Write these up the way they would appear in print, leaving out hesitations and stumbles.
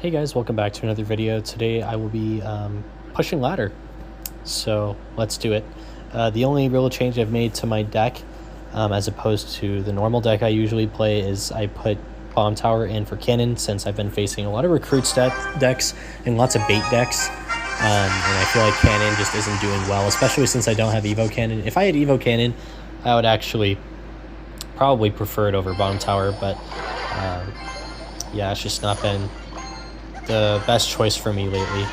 Hey guys, welcome back to another video. Today I will be pushing ladder, so let's do it. The only real change I've made to my deck, as opposed to the normal deck I usually play, is I put Bomb Tower in for Cannon, since I've been facing a lot of Recruits decks and lots of bait decks, and I feel like Cannon just isn't doing well, especially since I don't have Evo Cannon. If I had Evo Cannon, I would actually probably prefer it over Bomb Tower, but yeah, it's just not been the best choice for me lately.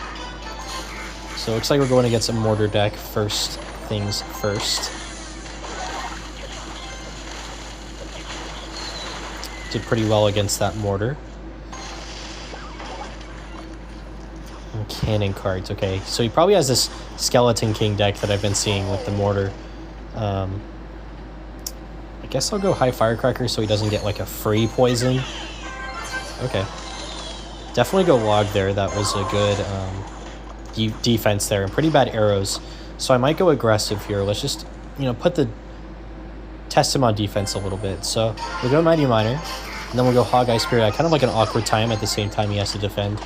So it looks like we're going against a mortar deck first things first. Did pretty well against that mortar. And cannon cards, okay. So he probably has this Skeleton King deck that I've been seeing with the mortar. I guess I'll go high Firecracker so he doesn't get like a free poison. Okay. Definitely go log there. That was a good defense there, and pretty bad arrows. So I might go aggressive here. Let's just, test him on defense a little bit. So we'll go Mighty Miner, and then we'll go Hog Eye Spirit at kind of like an awkward time at the same time he has to defend.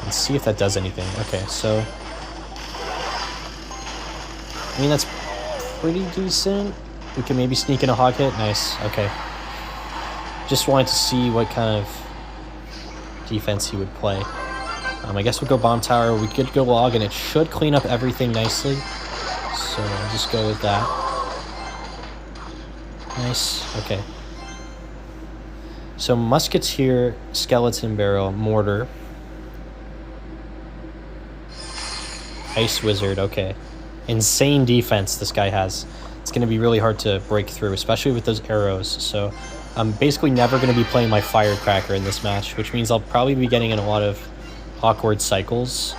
And see if that does anything. Okay, so I mean, that's pretty decent. We can maybe sneak in a Hog hit. Nice. Okay. Just wanted to see what kind of defense he would play. I guess we'll go Bomb Tower. We could go log, and it should clean up everything nicely. So I'll just go with that. Nice. Okay. So Musketeer, Skeleton Barrel, Mortar, Ice Wizard. Okay. Insane defense this guy has. It's going to be really hard to break through, especially with those arrows. So I'm basically never going to be playing my Firecracker in this match, which means I'll probably be getting in a lot of awkward cycles.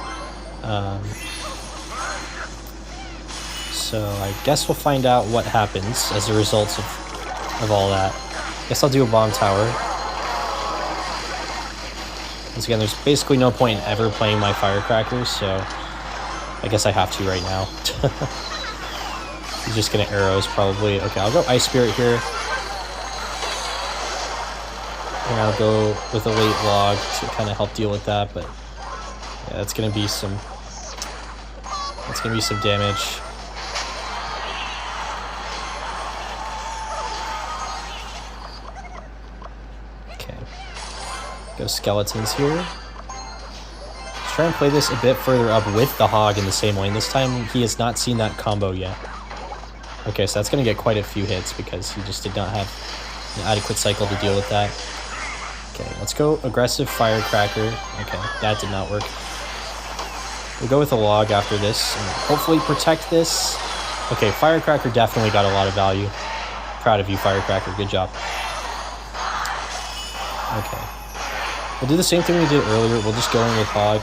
So I guess we'll find out what happens as a result of all that. Guess I'll do a Bomb Tower. Once again, there's basically no point in ever playing my Firecracker, so I guess I have to right now. He's just going to arrows probably. Okay, I'll go Ice Spirit here. And I'll go with a late log to kind of help deal with that, but yeah, that's gonna be some damage. Okay. Go skeletons here. Let's try and play this a bit further up with the Hog in the same lane. This time he has not seen that combo yet. Okay, so that's gonna get quite a few hits because he just did not have an adequate cycle to deal with that. Okay, let's go aggressive Firecracker. Okay, that did not work. We'll go with a log after this and hopefully protect this. Okay, Firecracker definitely got a lot of value. Proud of you, Firecracker. Good job. Okay. We'll do the same thing we did earlier. We'll just go in with Hog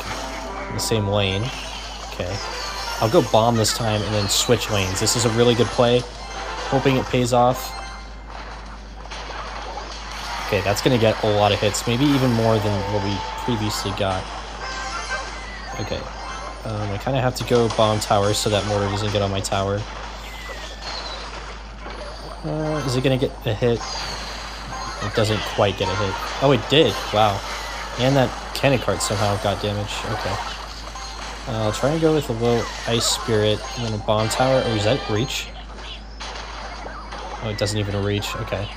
in the same lane. Okay. I'll go Bomb this time and then switch lanes. This is a really good play. Hoping it pays off. Okay, that's going to get a lot of hits, maybe even more than what we previously got. Okay, I kind of have to go Bomb Tower so that mortar doesn't get on my tower. Is it going to get a hit? It doesn't quite get a hit. Oh, it did. Wow. And that cannon cart somehow got damage. Okay. I'll try and go with a low Ice Spirit and then a Bomb Tower. Oh, is that reach? Oh, it doesn't even reach. Okay.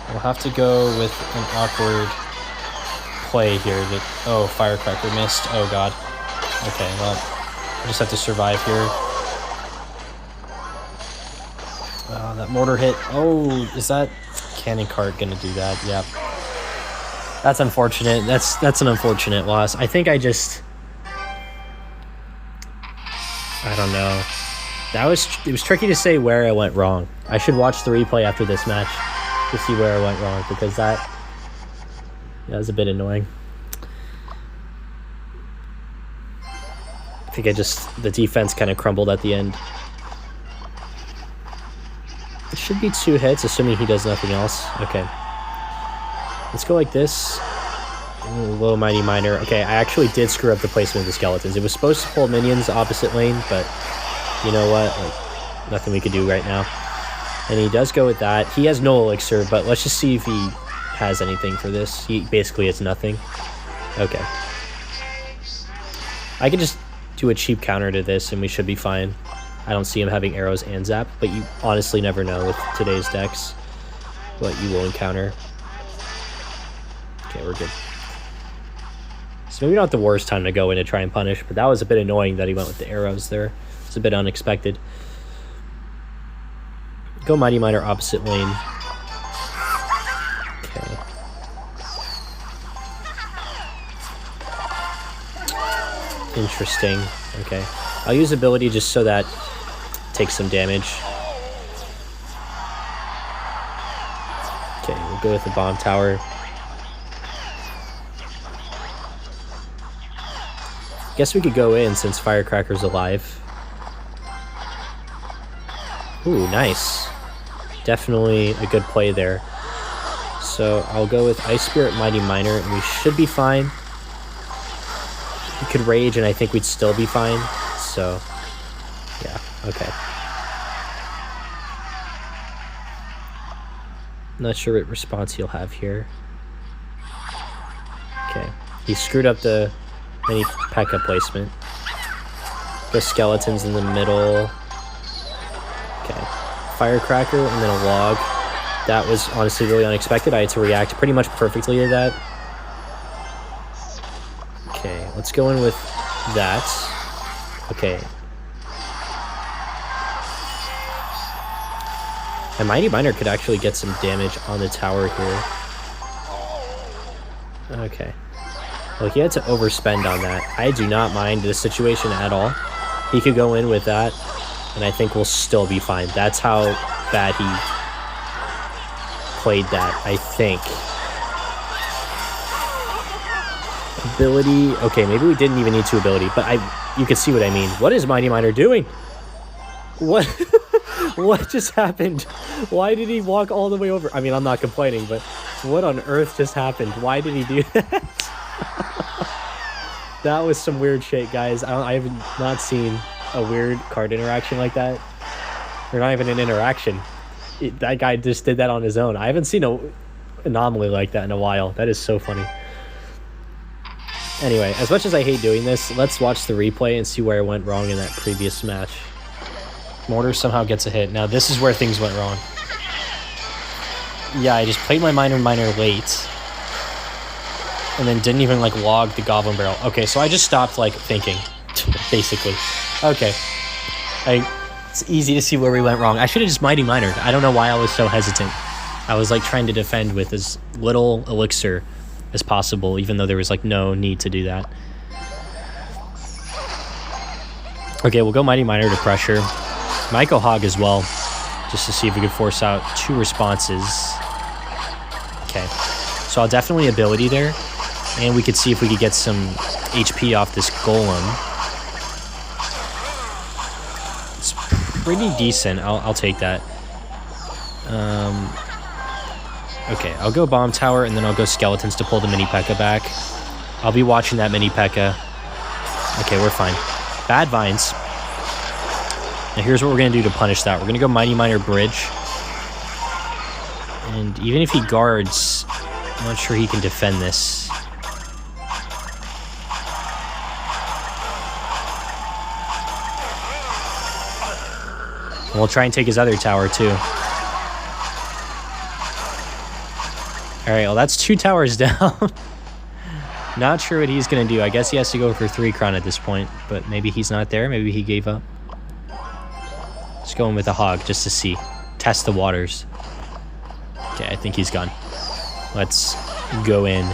We'll have to go with an awkward play here. Oh, Firecracker missed. Oh, God. Okay, well, I just have to survive here. That mortar hit. Oh, is that cannon cart going to do that? Yep. That's unfortunate. That's an unfortunate loss. I think I don't know. It was tricky to say where I went wrong. I should watch the replay after this match to see where I went wrong, because that was a bit annoying. I think the defense kind of crumbled at the end. It should be 2 hits, assuming he does nothing else. Okay. Let's go like this. Ooh, low Mighty Miner. Okay, I actually did screw up the placement of the skeletons. It was supposed to hold minions opposite lane, but you know what? Like, nothing we could do right now. And he does go with that. He has no elixir, but let's just see if he has anything for this. He basically has nothing. Okay. I could just do a cheap counter to this and we should be fine. I don't see him having arrows and zap, but you honestly never know with today's decks what you will encounter. Okay, we're good. So maybe not the worst time to go in to try and punish, but that was a bit annoying that he went with the arrows there. It's a bit unexpected. Go Mighty Miner opposite lane. Okay. Interesting. Okay. I'll use ability just so that takes some damage. Okay, we'll go with the bomb tower. Guess we could go in since Firecracker's alive. Ooh, nice. Definitely a good play there. So I'll go with Ice Spirit Mighty Miner and we should be fine. We could rage and I think we'd still be fine. So, yeah, okay. Not sure what response he'll have here. Okay, he screwed up the mini P.E.K.K.A placement. The skeletons in the middle. Okay, Firecracker and then a log. That was honestly really unexpected. I had to react pretty much perfectly to that. Okay, let's go in with that. Okay. A Mighty Miner could actually get some damage on the tower here. Okay. Well, he had to overspend on that. I do not mind the situation at all. He could go in with that, and I think we'll still be fine. That's how bad he played that, I think. Ability. Okay, maybe we didn't even need to ability, but you can see what I mean. What is Mighty Miner doing? What? What just happened? Why did he walk all the way over? I mean, I'm not complaining, but what on earth just happened? Why did he do that? That was some weird shit, guys. I have not seen a weird card interaction like that. Or not even an interaction. That guy just did that on his own. I haven't seen an anomaly like that in a while. That is so funny. Anyway, as much as I hate doing this, let's watch the replay and see where I went wrong in that previous match. Mortar somehow gets a hit. Now this is where things went wrong. Yeah, I just played my Miner late. And then didn't even like log the Goblin Barrel. Okay, so I just stopped like thinking, basically. Okay. It's easy to see where we went wrong. I should have just Mighty Miner. I don't know why I was so hesitant. I was like trying to defend with as little elixir as possible, even though there was like no need to do that. Okay, we'll go Mighty Miner to pressure. Might go Hog as well, just to see if we could force out 2 responses. Okay, so I'll definitely ability there, and we could see if we could get some HP off this Golem. It's pretty decent. I'll take that. Okay, I'll go Bomb Tower, and then I'll go Skeletons to pull the mini P.E.K.K.A back. I'll be watching that mini P.E.K.K.A. Okay, we're fine. Bad Vines. Now here's what we're going to do to punish that. We're going to go Mighty Miner Bridge. And even if he guards, I'm not sure he can defend this. And we'll try and take his other tower too. Alright, well that's 2 towers down. Not sure what he's going to do. I guess he has to go for 3 crown at this point. But maybe he's not there. Maybe he gave up. Just going with a Hog just to see. Test the waters. Okay, I think he's gone. Let's go in.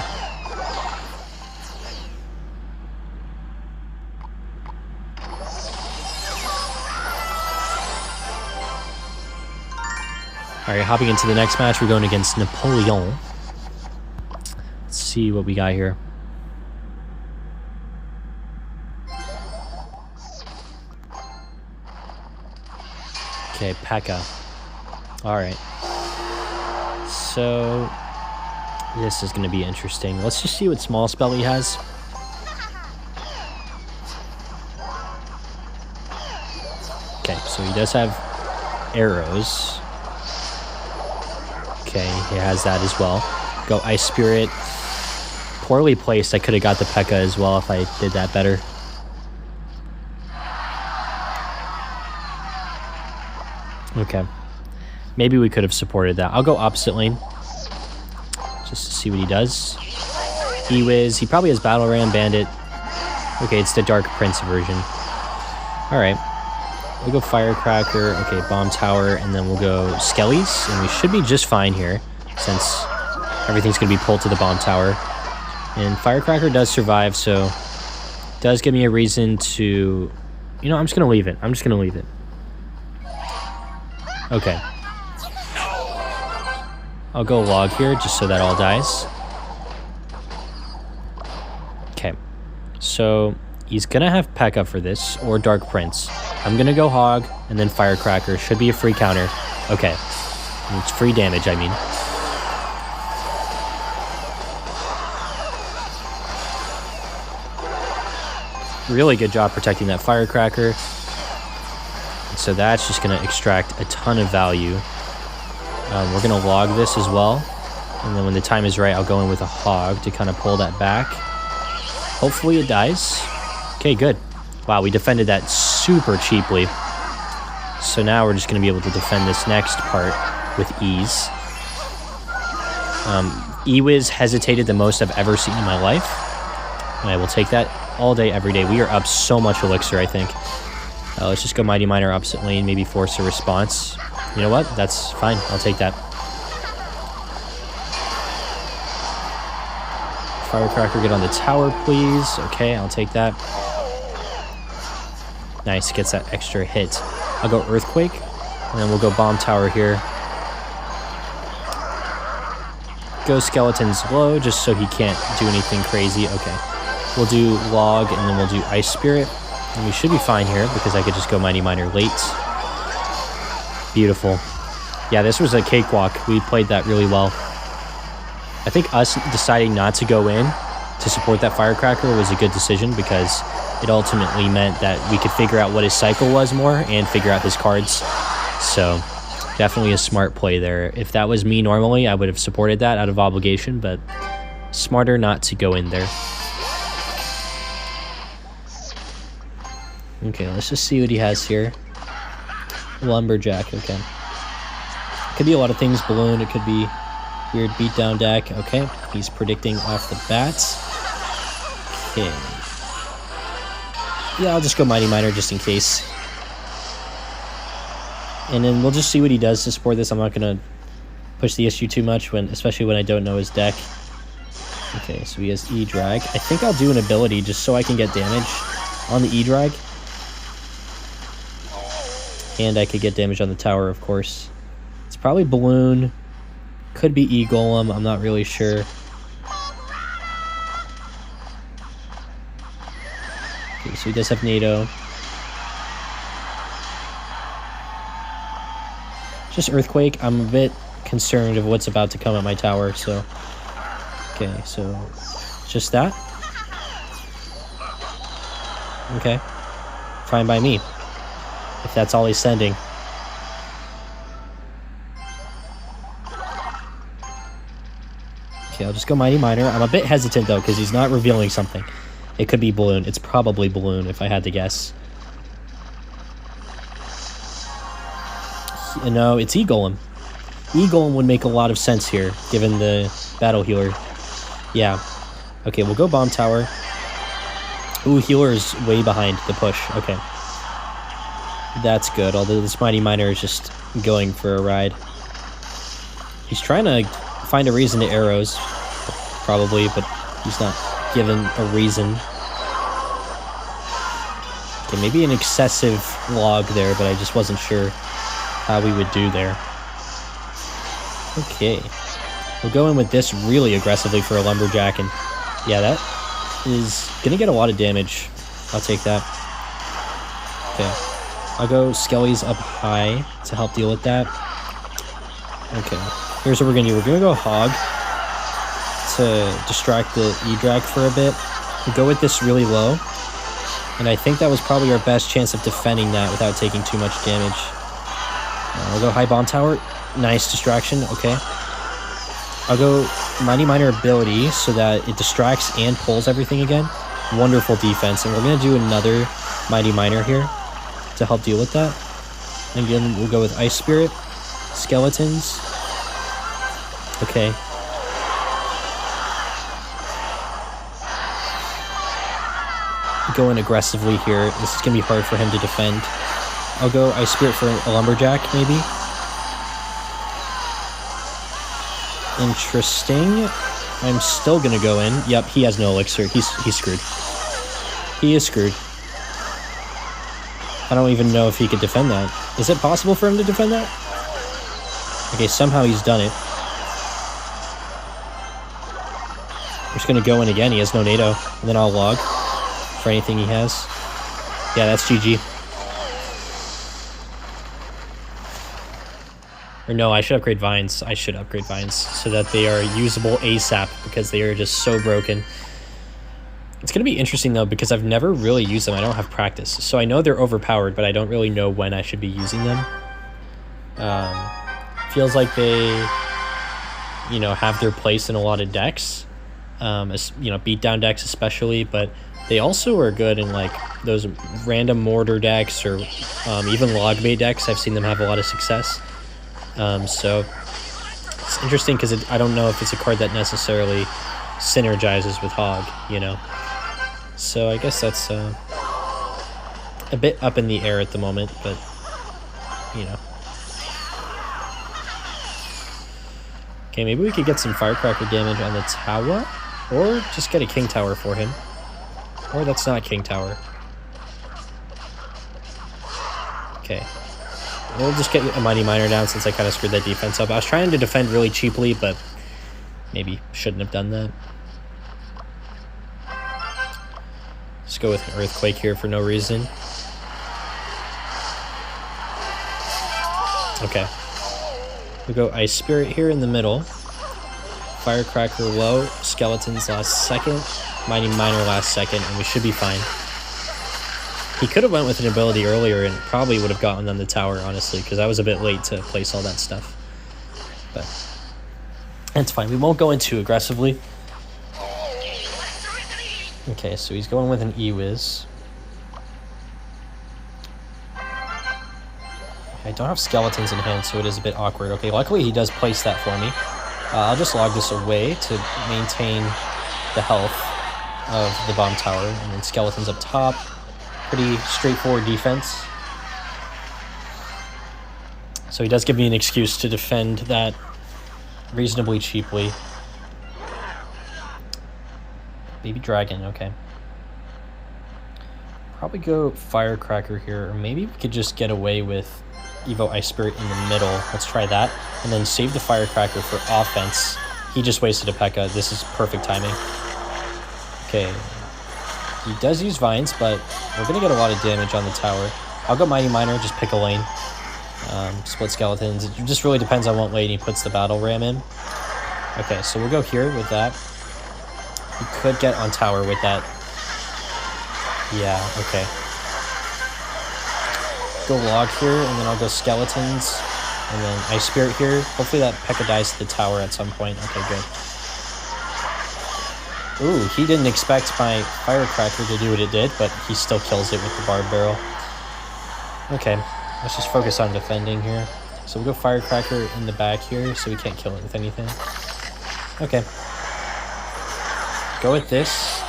Alright, hopping into the next match, we're going against Napoleon. Let's see what we got here. Okay, P.E.K.K.A. Alright. So, this is going to be interesting. Let's just see what small spell he has. Okay, so he does have arrows. Okay, he has that as well. Go Ice Spirit. poorly placed. I could have got the P.E.K.K.A as well if I did that better. Okay. Maybe we could have supported that. I'll go opposite lane. Just to see what he does. E-Wiz. He probably has Battle Ram, Bandit. Okay, it's the Dark Prince version. Alright. We'll go Firecracker. Okay, Bomb Tower. And then we'll go Skellies. And we should be just fine here, since everything's going to be pulled to the Bomb Tower. And Firecracker does survive, so it does give me a reason to... You know, I'm just going to leave it. I'm just going to leave it. Okay. I'll go log here, just so that all dies. Okay. So, he's going to have P.E.K.K.A for this, or Dark Prince. I'm going to go Hog, and then Firecracker. Should be a free counter. Okay. It's free damage, I mean. Really good job protecting that Firecracker. And so that's just going to extract a ton of value. We're going to log this as well. And then when the time is right, I'll go in with a Hog to kind of pull that back. Hopefully it dies. Okay, good. Wow, we defended that super cheaply. So now we're just going to be able to defend this next part with ease. E-Wiz hesitated the most I've ever seen in my life. And I will take that all day, every day. We are up so much elixir, I think. Let's just go Mighty Miner opposite lane, maybe force a response. You know what? That's fine. I'll take that. Firecracker, get on the tower, please. Okay, I'll take that. Nice, gets that extra hit. I'll go Earthquake, and then we'll go Bomb Tower here. Go Skeletons low, just so he can't do anything crazy. Okay. We'll do Log, and then we'll do Ice Spirit. And we should be fine here, because I could just go Mighty Miner late. Beautiful. Yeah, this was a cakewalk. We played that really well. I think us deciding not to go in to support that Firecracker was a good decision, because it ultimately meant that we could figure out what his cycle was more and figure out his cards. So, definitely a smart play there. If that was me normally, I would have supported that out of obligation, but smarter not to go in there. Okay, let's just see what he has here. Lumberjack, okay. Could be a lot of things. Balloon, it could be weird beatdown deck. Okay, he's predicting off the bat. Okay. Yeah, I'll just go Mighty Miner just in case. And then we'll just see what he does to support this. I'm not going to push the issue too much, especially when I don't know his deck. Okay, so he has E-Drag. I think I'll do an ability just so I can get damage on the E-Drag. And I could get damage on the tower, of course. It's probably Balloon. Could be E-Golem. I'm not really sure. Okay, so he does have NATO. Just Earthquake. I'm a bit concerned of what's about to come at my tower, so... Okay, so... Just that? Okay. Fine by me. If that's all he's sending. Okay, I'll just go Mighty Miner. I'm a bit hesitant, though, because he's not revealing something. It could be Balloon. It's probably Balloon, if I had to guess. No, it's E-Golem. E-Golem would make a lot of sense here, given the Battle Healer. Yeah. Okay, we'll go Bomb Tower. Ooh, Healer is way behind the push. Okay. That's good, although this Mighty Miner is just going for a ride. He's trying to find a reason to arrows, probably, but he's not given a reason. Okay, maybe an excessive log there, but I just wasn't sure how we would do there. Okay. We'll go in with this really aggressively for a Lumberjack, and yeah, that is going to get a lot of damage. I'll take that. Okay. I'll go Skellies up high to help deal with that. Okay, here's what we're going to do. We're going to go Hog to distract the E-Drag for a bit. We'll go with this really low. And I think that was probably our best chance of defending that without taking too much damage. We'll go High Bomb Tower. Nice distraction, okay. I'll go Mighty Miner ability so that it distracts and pulls everything again. Wonderful defense. And we're going to do another Mighty Miner here to help deal with that. And again, we'll go with Ice Spirit, Skeletons. Okay. Going aggressively here. This is going to be hard for him to defend. I'll go Ice Spirit for a Lumberjack, maybe. Interesting. I'm still going to go in. Yep, he has no elixir. He's screwed. He is screwed. I don't even know if he could defend that. Is it possible for him to defend that? Okay, somehow he's done it. I'm just going to go in again. He has no NATO. And then I'll log for anything he has. Yeah, that's GG. Or no, I should upgrade Vines. I should upgrade Vines so that they are usable ASAP because they are just so broken. It's going to be interesting, though, because I've never really used them. I don't have practice. So I know they're overpowered, but I don't really know when I should be using them. Feels like they, you know, have their place in a lot of decks. You know, beatdown decks especially, but they also are good in, like, those random mortar decks or even log bait decks. I've seen them have a lot of success. So it's interesting because I don't know if it's a card that necessarily synergizes with Hog, you know. So I guess that's a bit up in the air at the moment, but, you know. Okay, maybe we could get some Firecracker damage on the tower, or just get a King Tower for him. Or that's not King Tower. Okay. We'll just get a Mighty Miner down since I kind of screwed that defense up. I was trying to defend really cheaply, but maybe shouldn't have done that. Let's go with an Earthquake here for no reason. Okay. We'll go Ice Spirit here in the middle. Firecracker low, Skeletons last second, Mighty Miner last second, and we should be fine. He could have went with an ability earlier and probably would have gotten on the tower, honestly, because I was a bit late to place all that stuff. But that's fine. We won't go in too aggressively. Okay, so he's going with an E-Wiz. I don't have Skeletons in hand, so it is a bit awkward. Okay, luckily he does place that for me. I'll just log this away to maintain the health of the bomb tower, and then Skeletons up top. Pretty straightforward defense. So he does give me an excuse to defend that reasonably cheaply. Baby Dragon, okay. Probably go Firecracker here, or maybe we could just get away with Evo Ice Spirit in the middle. Let's try that. And then save the Firecracker for offense. He just wasted a P.E.K.K.A. This is perfect timing. Okay. He does use Vines, but we're going to get a lot of damage on the tower. I'll go Mighty Miner, just pick a lane. Split Skeletons. It just really depends on what lane he puts the Battle Ram in. Okay, so we'll go here with that. He could get on tower with that. Yeah, okay. Go log here, and then I'll go Skeletons, and then Ice Spirit here. Hopefully that P.E.K.K.A. dies to the tower at some point. Okay, good. Ooh, he didn't expect my Firecracker to do what it did, but he still kills it with the Barb Barrel. Okay, let's just focus on defending here. So we'll go Firecracker in the back here, so we can't kill it with anything. Okay. Go with this.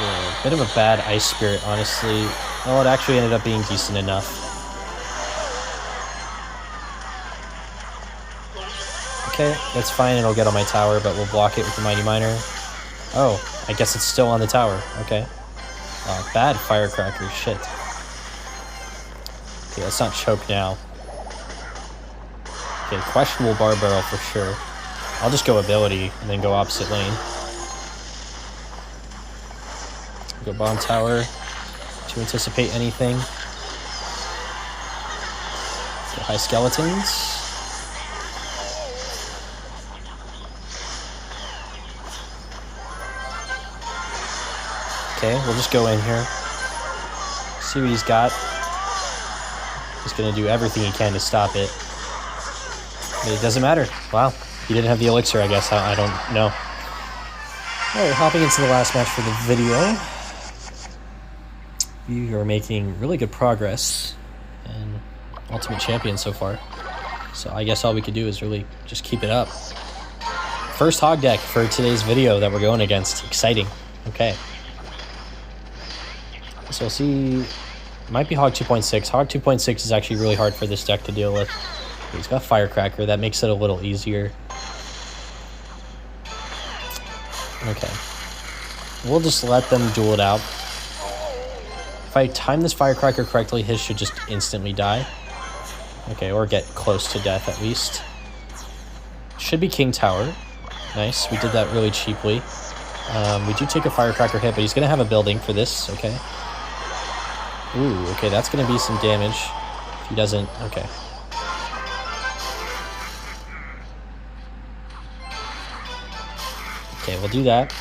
A bit of a bad Ice Spirit, honestly. Oh, it actually ended up being decent enough. Okay, that's fine. It'll get on my tower, but we'll block it with the Mighty Miner. Oh, I guess it's still on the tower. Okay. Bad Firecracker. Shit. Okay, let's not choke now. Okay, questionable Barb Barrel for sure. I'll just go ability and then go opposite lane. Go bomb tower to anticipate anything. Go high Skeletons. Okay, we'll just go in here. See what he's got. He's gonna do everything he can to stop it. It doesn't matter. Wow. He didn't have the elixir, I guess. I don't know. Alright, hopping into the last match for the video. We are making really good progress in Ultimate Champion so far. So I guess all we could do is really just keep it up. First hog deck for today's video that we're going against. Exciting. Okay. So we'll see. Might be hog 2.6. Hog 2.6 is actually really hard for this deck to deal with. He's got Firecracker. That makes it a little easier. Okay. We'll just let them duel it out. If I time this Firecracker correctly, his should just instantly die. Okay, or get close to death at least. Should be King Tower. Nice, we did that really cheaply. We do take a Firecracker hit, but he's going to have a building for this, okay. Ooh, okay, that's going to be some damage. If he doesn't, okay. Okay, we'll do that.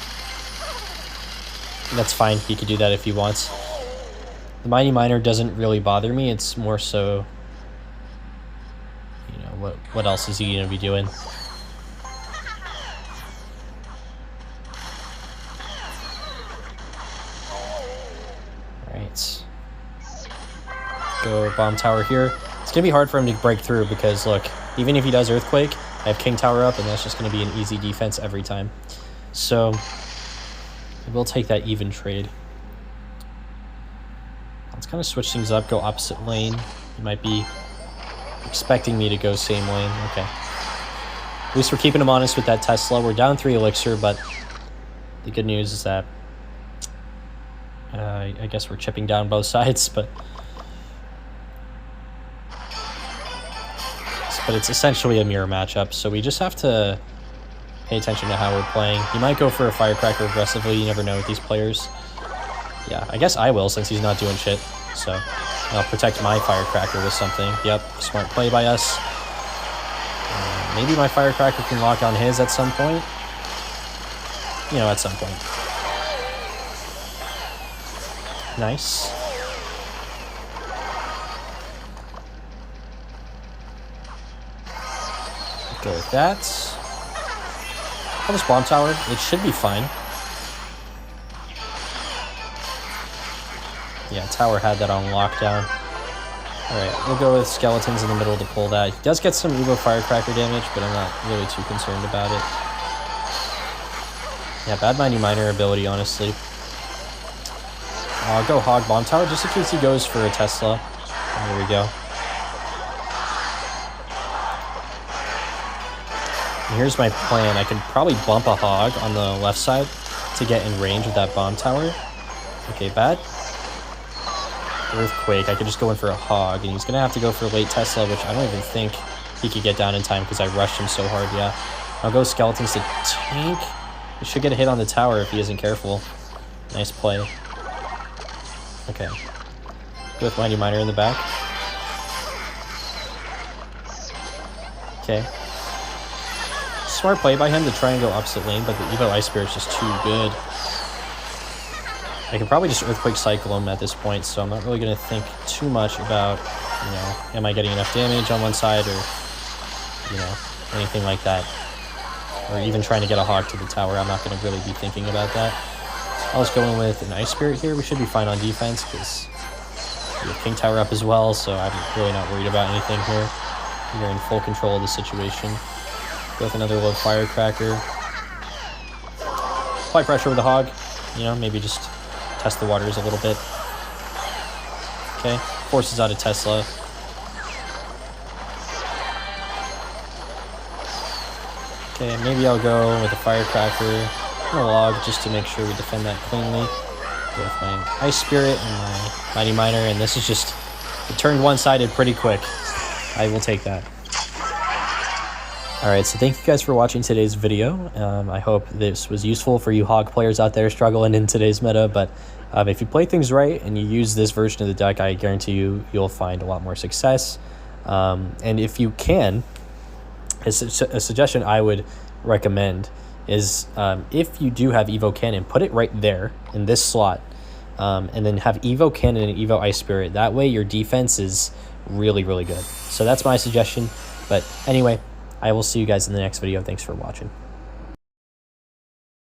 That's fine, he could do that if he wants. The Mighty Miner doesn't really bother me, it's more so, you know, what else is he going to be doing? Alright. Go Bomb Tower here. It's going to be hard for him to break through because, look, even if he does Earthquake, I have King Tower up, and that's just going to be an easy defense every time. So, we'll take that even trade. Let's kind of switch things up, go opposite lane. He might be expecting me to go same lane. Okay. At least we're keeping him honest with that Tesla. We're down 3 elixir, but the good news is that I guess we're chipping down both sides, but it's essentially a mirror matchup, so we just have to pay attention to how we're playing. He might go for a Firecracker aggressively, you never know with these players. Yeah, I guess I will since he's not doing shit, so I'll protect my Firecracker with something. Yep, smart play by us. Maybe my Firecracker can lock on his at some point. You know, at some point. Nice. Go with that. I'll just Bomb Tower. It should be fine. Yeah, Tower had that on lockdown. Alright, we'll go with Skeletons in the middle to pull that. He does get some Evo Firecracker damage, but I'm not really too concerned about it. Yeah, bad Mighty Miner ability, honestly. I'll go Hog Bomb Tower just in case he goes for a Tesla. There we go. And here's my plan. I can probably bump a Hog on the left side to get in range of that Bomb Tower. Okay, bad. Earthquake. I could just go in for a Hog, and he's going to have to go for a late Tesla, which I don't even think he could get down in time because I rushed him so hard, yeah. I'll go Skeletons to tank. He should get a hit on the tower if he isn't careful. Nice play. Okay. Go with Mighty Miner in the back. Okay. Smart play by him to try and go opposite lane, but the Evo Ice Spirit is just too good. I can probably just Earthquake Cycle him at this point, so I'm not really going to think too much about, you know, am I getting enough damage on one side or, you know, anything like that. Or even trying to get a Hog to the tower. I'm not going to really be thinking about that. I was going with an Ice Spirit here. We should be fine on defense because we have King Tower up as well, so I'm really not worried about anything here. We're in full control of the situation. Go with another low Firecracker. Apply pressure with the Hog. You know, maybe just test the waters a little bit. Okay, forces out a Tesla. Okay, maybe I'll go with a Firecracker and a Log just to make sure we defend that cleanly. Go with my Ice Spirit and my Mighty Miner, and this is just, it turned one-sided pretty quick. I will take that. Alright, so thank you guys for watching today's video. I hope this was useful for you Hog players out there struggling in today's meta, but if you play things right and you use this version of the deck, I guarantee you'll find a lot more success. And if you can, a suggestion I would recommend is if you do have Evo Cannon, put it right there in this slot, and then have Evo Cannon and Evo Ice Spirit. That way your defense is really, really good. So that's my suggestion. But anyway, I will see you guys in the next video. Thanks for watching.